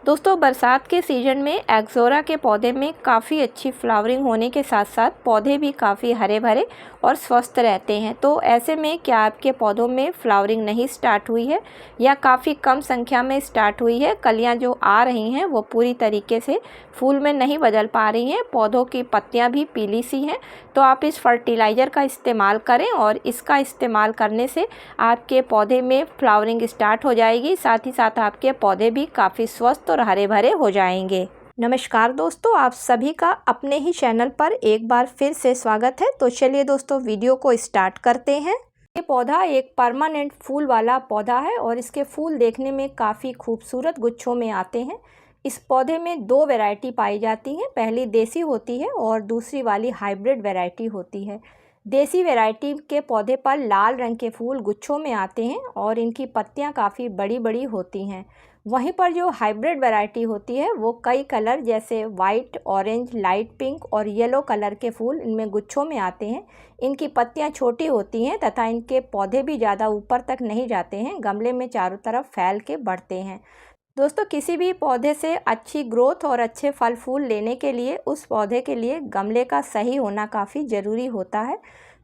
दोस्तों बरसात के सीज़न में एक्ज़ोरा के पौधे में काफ़ी अच्छी फ्लावरिंग होने के साथ साथ पौधे भी काफ़ी हरे भरे और स्वस्थ रहते हैं। तो ऐसे में क्या आपके पौधों में फ्लावरिंग नहीं स्टार्ट हुई है या काफ़ी कम संख्या में स्टार्ट हुई है, कलियां जो आ रही हैं वो पूरी तरीके से फूल में नहीं बदल पा रही हैं, पौधों की पत्तियां भी पीली सी हैं, तो आप इस फर्टिलाइज़र का इस्तेमाल करें और इसका इस्तेमाल करने से आपके पौधे में फ्लावरिंग स्टार्ट हो जाएगी। साथ ही साथ आपके पौधे भी काफ़ी स्वस्थ और हरे भरे हो जाएंगे। नमस्कार दोस्तों, आप सभी का अपने ही चैनल पर एक बार फिर से स्वागत है। तो चलिए दोस्तों वीडियो को स्टार्ट करते हैं। ये पौधा एक परमानेंट फूल वाला पौधा है और इसके फूल देखने में काफ़ी खूबसूरत गुच्छों में आते हैं। इस पौधे में दो वैरायटी पाई जाती हैं, पहली देसी होती है और दूसरी वाली हाइब्रिड वैरायटी होती है। देसी वैरायटी के पौधे पर लाल रंग के फूल गुच्छों में आते हैं और इनकी पत्तियां काफ़ी बड़ी बड़ी होती हैं। वहीं पर जो हाइब्रिड वैरायटी होती है वो कई कलर जैसे वाइट, ऑरेंज, लाइट पिंक और येलो कलर के फूल इनमें गुच्छों में आते हैं। इनकी पत्तियां छोटी होती हैं तथा इनके पौधे भी ज़्यादा ऊपर तक नहीं जाते हैं, गमले में चारों तरफ फैल के बढ़ते हैं। दोस्तों किसी भी पौधे से अच्छी ग्रोथ और अच्छे फल फूल लेने के लिए उस पौधे के लिए गमले का सही होना काफ़ी ज़रूरी होता है।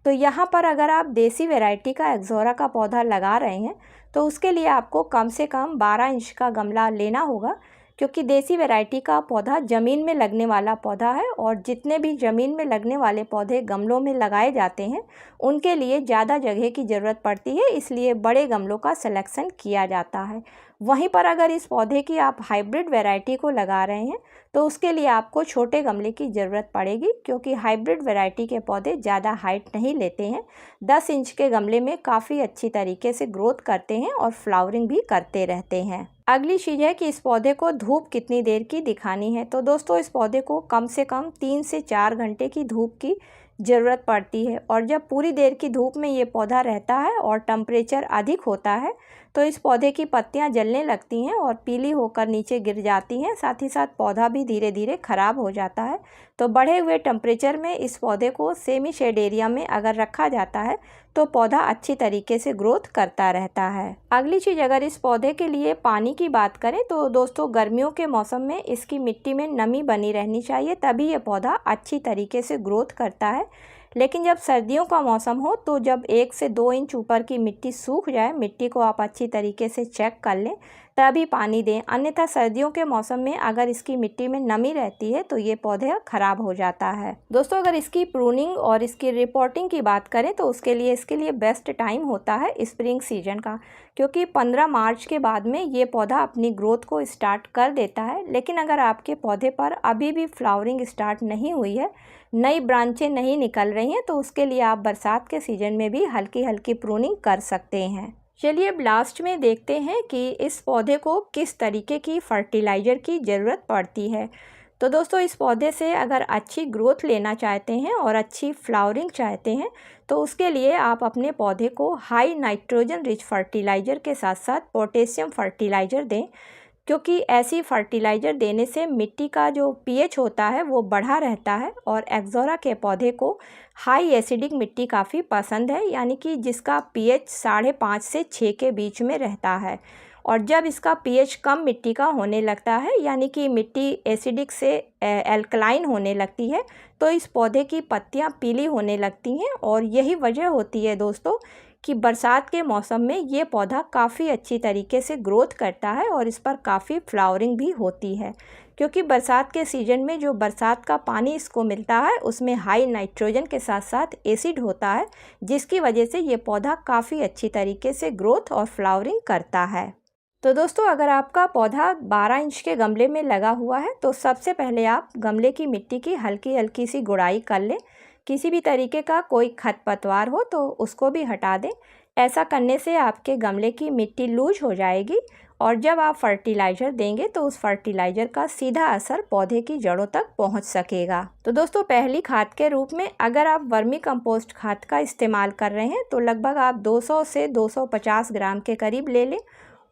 तो यहाँ पर अगर आप देसी वैरायटी का एक्ज़ोरा का पौधा लगा रहे हैं तो उसके लिए आपको कम से कम 12 इंच का गमला लेना होगा, क्योंकि देसी वैरायटी का पौधा ज़मीन में लगने वाला पौधा है और जितने भी ज़मीन में लगने वाले पौधे गमलों में लगाए जाते हैं उनके लिए ज़्यादा जगह की ज़रूरत पड़ती है, इसलिए बड़े गमलों का सिलेक्शन किया जाता है। वहीं पर अगर इस पौधे की आप हाइब्रिड वैरायटी को लगा रहे हैं तो उसके लिए आपको छोटे गमले की ज़रूरत पड़ेगी, क्योंकि हाइब्रिड वैरायटी के पौधे ज़्यादा हाइट नहीं लेते हैं। 10 इंच के गमले में काफ़ी अच्छी तरीके से ग्रोथ करते हैं और फ्लावरिंग भी करते रहते हैं। अगली चीज़ है कि इस पौधे को धूप कितनी देर की दिखानी है। तो दोस्तों इस पौधे को कम से कम 3 से 4 घंटे की धूप की ज़रूरत पड़ती है, और जब पूरी देर की धूप में ये पौधा रहता है और टेम्परेचर अधिक होता है तो इस पौधे की पत्तियां जलने लगती हैं और पीली होकर नीचे गिर जाती हैं। साथ ही साथ पौधा भी धीरे धीरे ख़राब हो जाता है। तो बढ़े हुए टेम्परेचर में इस पौधे को सेमी शेड एरिया में अगर रखा जाता है तो पौधा अच्छी तरीके से ग्रोथ करता रहता है। अगली चीज़, अगर इस पौधे के लिए पानी की बात करें तो दोस्तों गर्मियों के मौसम में इसकी मिट्टी में नमी बनी रहनी चाहिए, तभी ये पौधा अच्छी तरीके से ग्रोथ करता है। लेकिन जब सर्दियों का मौसम हो तो जब 1 से 2 इंच ऊपर की मिट्टी सूख जाए, मिट्टी को आप अच्छी तरीके से चेक कर लें तभी पानी दें, अन्यथा सर्दियों के मौसम में अगर इसकी मिट्टी में नमी रहती है तो ये पौधे ख़राब हो जाता है। दोस्तों अगर इसकी प्रूनिंग और इसकी रिपोर्टिंग की बात करें तो इसके लिए बेस्ट टाइम होता है स्प्रिंग सीजन का, क्योंकि 15 मार्च के बाद में ये पौधा अपनी ग्रोथ को स्टार्ट कर देता है। लेकिन अगर आपके पौधे पर अभी भी फ्लावरिंग स्टार्ट नहीं हुई है, नई ब्रांचें नहीं निकल रही हैं, तो उसके लिए आप बरसात के सीज़न में भी हल्की हल्की प्रूनिंग कर सकते हैं। चलिए अब लास्ट में देखते हैं कि इस पौधे को किस तरीके की फर्टिलाइज़र की ज़रूरत पड़ती है। तो दोस्तों इस पौधे से अगर अच्छी ग्रोथ लेना चाहते हैं और अच्छी फ्लावरिंग चाहते हैं तो उसके लिए आप अपने पौधे को हाई नाइट्रोजन रिच फर्टिलाइज़र के साथ साथ पोटेशियम फर्टिलाइज़र दें, क्योंकि ऐसी फर्टिलाइज़र देने से मिट्टी का जो पीएच होता है वो बढ़ा रहता है। और एक्ज़ोरा के पौधे को हाई एसिडिक मिट्टी काफ़ी पसंद है, यानी कि जिसका पीएच 5.5 से 6 के बीच में रहता है। और जब इसका पीएच कम मिट्टी का होने लगता है, यानी कि मिट्टी एसिडिक से एल्कलाइन होने लगती है, तो इस पौधे की पत्तियां पीली होने लगती हैं। और यही वजह होती है दोस्तों कि बरसात के मौसम में ये पौधा काफ़ी अच्छी तरीके से ग्रोथ करता है और इस पर काफ़ी फ्लावरिंग भी होती है, क्योंकि बरसात के सीज़न में जो बरसात का पानी इसको मिलता है उसमें हाई नाइट्रोजन के साथ साथ एसिड होता है, जिसकी वजह से ये पौधा काफ़ी अच्छी तरीके से ग्रोथ और फ्लावरिंग करता है। तो दोस्तों अगर आपका पौधा 12 इंच के गमले में लगा हुआ है तो सबसे पहले आप गमले की मिट्टी की हल्की हल्की सी गुड़ाई कर लें। किसी भी तरीके का कोई खरपतवार हो तो उसको भी हटा दें। ऐसा करने से आपके गमले की मिट्टी लूज हो जाएगी और जब आप फर्टिलाइज़र देंगे तो उस फर्टिलाइज़र का सीधा असर पौधे की जड़ों तक पहुंच सकेगा। तो दोस्तों पहली खाद के रूप में अगर आप वर्मी कंपोस्ट खाद का इस्तेमाल कर रहे हैं तो लगभग आप 200 से 250 ग्राम के करीब ले लें,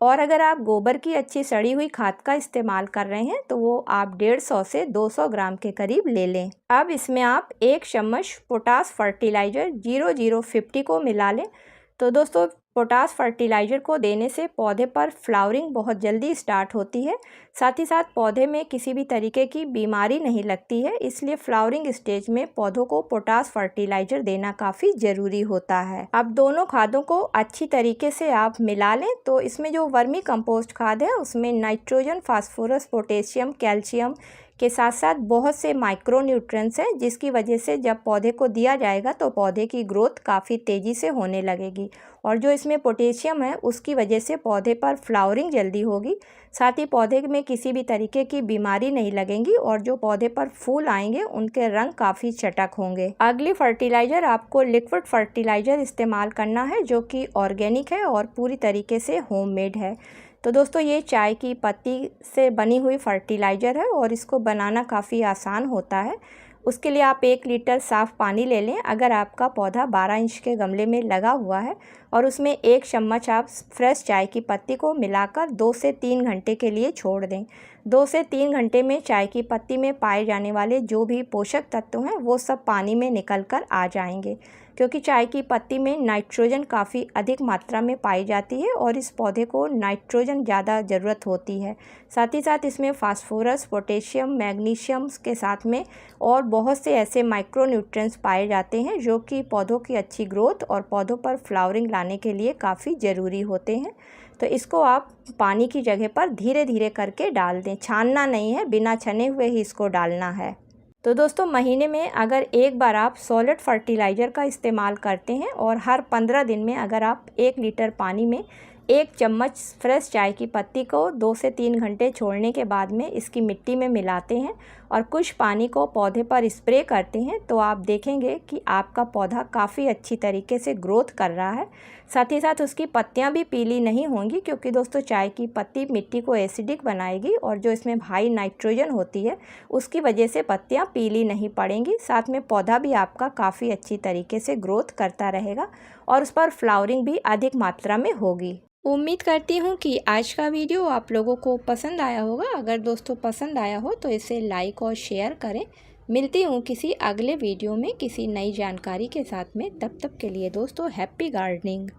और अगर आप गोबर की अच्छी सड़ी हुई खाद का इस्तेमाल कर रहे हैं तो वो आप 150 से 200 ग्राम के करीब ले लें। अब इसमें आप 1 चम्मच पोटास फर्टिलाइज़र 0050 को मिला लें। तो दोस्तों पोटास फर्टिलाइज़र को देने से पौधे पर फ्लावरिंग बहुत जल्दी स्टार्ट होती है। साथ ही साथ पौधे में किसी भी तरीके की बीमारी नहीं लगती है, इसलिए फ्लावरिंग स्टेज में पौधों को पोटास फर्टिलाइज़र देना काफ़ी ज़रूरी होता है। अब दोनों खादों को अच्छी तरीके से आप मिला लें तो इसमें जो वर्मी कंपोस्ट खाद है उसमें नाइट्रोजन, फास्फोरस, पोटेशियम, कैल्शियम के साथ साथ बहुत से माइक्रो न्यूट्रिएंट्स हैं, जिसकी वजह से जब पौधे को दिया जाएगा तो पौधे की ग्रोथ काफ़ी तेज़ी से होने लगेगी। और जो इसमें पोटेशियम है उसकी वजह से पौधे पर फ्लावरिंग जल्दी होगी, साथ ही पौधे में किसी भी तरीके की बीमारी नहीं लगेंगी और जो पौधे पर फूल आएंगे उनके रंग काफ़ी चटक होंगे। अगली फर्टिलाइज़र आपको लिक्विड फर्टिलाइज़र इस्तेमाल करना है जो कि ऑर्गेनिक है और पूरी तरीके से होममेड है। तो दोस्तों ये चाय की पत्ती से बनी हुई फर्टिलाइज़र है और इसको बनाना काफ़ी आसान होता है। उसके लिए आप 1 लीटर साफ़ पानी ले लें। अगर आपका पौधा 12 इंच के गमले में लगा हुआ है और उसमें 1 चम्मच आप फ्रेश चाय की पत्ती को मिलाकर 2 से 3 घंटे के लिए छोड़ दें। 2 से 3 घंटे में चाय की पत्ती में पाए जाने वाले जो भी पोषक तत्व हैं वो सब पानी में निकल कर आ जाएंगे, क्योंकि चाय की पत्ती में नाइट्रोजन काफ़ी अधिक मात्रा में पाई जाती है और इस पौधे को नाइट्रोजन ज़्यादा ज़रूरत होती है। साथ ही साथ इसमें फास्फोरस, पोटेशियम, मैग्नीशियम के साथ में और बहुत से ऐसे माइक्रो न्यूट्रिएंट्स पाए जाते हैं जो कि पौधों की अच्छी ग्रोथ और पौधों पर फ्लावरिंग लाने के लिए काफ़ी ज़रूरी होते हैं। तो इसको आप पानी की जगह पर धीरे धीरे करके डाल दें, छानना नहीं है, बिना छने हुए ही इसको डालना है। तो दोस्तों महीने में अगर एक बार आप सॉलिड फर्टिलाइज़र का इस्तेमाल करते हैं और हर 15 दिन में अगर आप 1 लीटर पानी में 1 चम्मच फ्रेश चाय की पत्ती को 2 से 3 घंटे छोड़ने के बाद में इसकी मिट्टी में मिलाते हैं और कुछ पानी को पौधे पर स्प्रे करते हैं तो आप देखेंगे कि आपका पौधा काफ़ी अच्छी तरीके से ग्रोथ कर रहा है। साथ ही साथ उसकी पत्तियां भी पीली नहीं होंगी, क्योंकि दोस्तों चाय की पत्ती मिट्टी को एसिडिक बनाएगी और जो इसमें हाई नाइट्रोजन होती है उसकी वजह से पत्तियां पीली नहीं पड़ेंगी। साथ में पौधा भी आपका काफ़ी अच्छी तरीके से ग्रोथ करता रहेगा और उस पर फ्लावरिंग भी अधिक मात्रा में होगी। उम्मीद करती हूँ कि आज का वीडियो आप लोगों को पसंद आया होगा। अगर दोस्तों पसंद आया हो तो इसे लाइक और शेयर करें। मिलती हूँ किसी अगले वीडियो में किसी नई जानकारी के साथ में। तब तक के लिए दोस्तों हैप्पी गार्डनिंग।